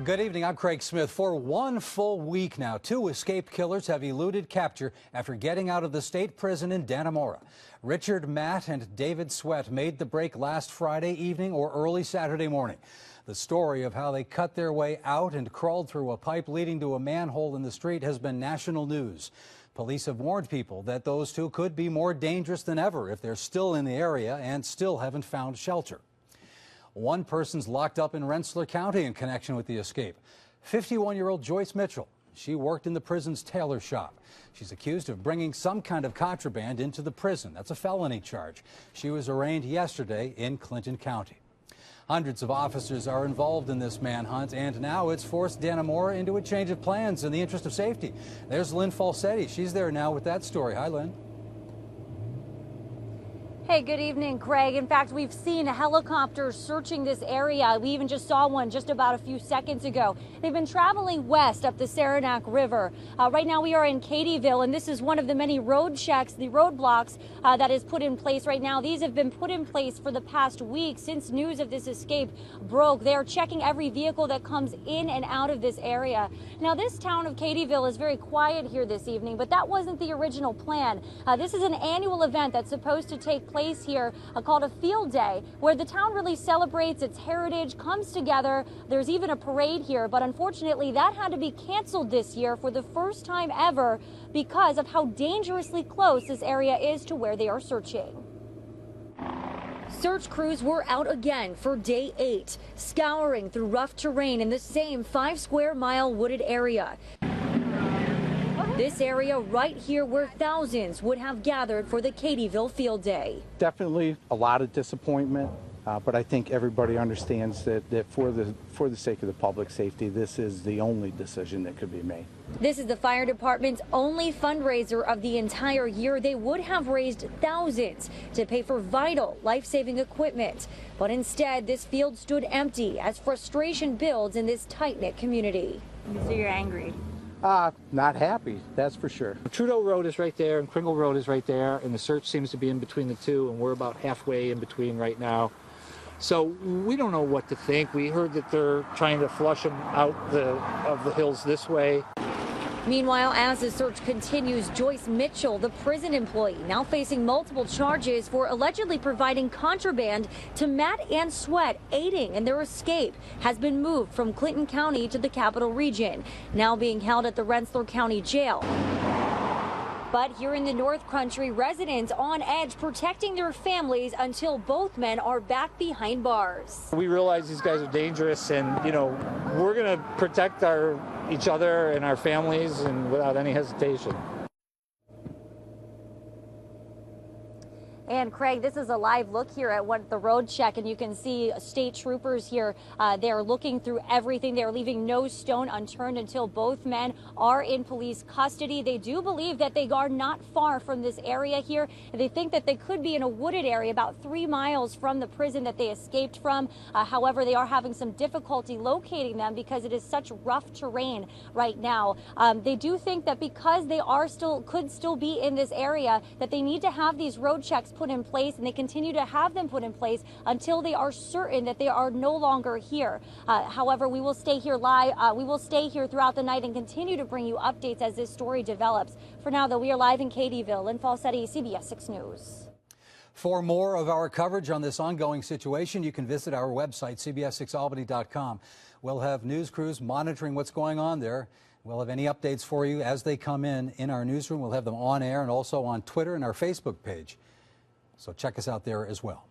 Good evening, I'm Craig Smith. For one full week now, two escaped killers have eluded capture after getting out of the state prison in Dannemora. Richard Matt and David Sweat made the break last Friday evening or early Saturday morning. The story of how they cut their way out and crawled through a pipe leading to a manhole in the street has been national news. Police have warned people that those two could be more dangerous than ever if they're still in the area and still haven't found shelter. One person's locked up in Rensselaer County in connection with the escape. 51-year-old Joyce Mitchell. She worked in the prison's tailor shop. She's accused of bringing some kind of contraband into the prison. That's a felony charge. She was arraigned yesterday in Clinton County. Hundreds of officers are involved in this manhunt, and now it's forced Dannemora into a change of plans in the interest of safety. There's Lynn Falsetti. She's there now with that story. Hi, Lynn. Hey, good evening, Craig. In fact, we've seen helicopters searching this area. We even just saw one just about a few seconds ago. They've been traveling west up the Saranac River. Right now we are in Katyville, and this is one of the many road checks, the roadblocks that is put in place right now. These have been put in place for the past week since news of this escape broke. They are checking every vehicle that comes in and out of this area. Now, this town of Katyville is very quiet here this evening, but that wasn't the original plan. This is an annual event that's supposed to take place here called a field day, where the town really celebrates its heritage, comes together. There's even a parade here, but unfortunately that had to be canceled this year for the first time ever because of how dangerously close this area is to where they are searching. Search crews were out again for day 8, scouring through rough terrain in the same 5-square-mile wooded area. This area right here where thousands would have gathered for the Katyville field day. Definitely a lot of disappointment, but I think everybody understands that for the sake of the public safety, this is the only decision that could be made. This is the fire department's only fundraiser of the entire year. They would have raised thousands to pay for vital life-saving equipment. But instead, this field stood empty as frustration builds in this tight-knit community. So you're angry? Not happy, that's for sure. Trudeau Road is right there and Kringle Road is right there, and the search seems to be in between the two, and we're about halfway in between right now. So we don't know what to think. We heard that they're trying to flush them out of the hills this way. Meanwhile, as the search continues, Joyce Mitchell, the prison employee, now facing multiple charges for allegedly providing contraband to Matt and Sweat, aiding in their escape, has been moved from Clinton County to the Capital Region, now being held at the Rensselaer County Jail. But here in the North Country, residents on edge protecting their families until both men are back behind bars. We realize these guys are dangerous, and we're going to protect each other and our families, and without any hesitation. And Craig, this is a live look here at the road check, and you can see state troopers here. They're looking through everything. They're leaving no stone unturned until both men are in police custody. They do believe that they are not far from this area here. And they think that they could be in a wooded area about 3 miles from the prison that they escaped from. However, they are having some difficulty locating them because it is such rough terrain right now. They do think that because they could still be in this area, that they need to have these road checks put in place, and they continue to have them put in place until they are certain that they are no longer here. However, we will stay here live. We will stay here throughout the night and continue to bring you updates as this story develops. For now, though, we are live in Katyville. In Falsetti, CBS 6 News. For more of our coverage on this ongoing situation, you can visit our website, cbs6albany.com. We'll have news crews monitoring what's going on there. We'll have any updates for you as they come in our newsroom. We'll have them on air and also on Twitter and our Facebook page. So check us out there as well.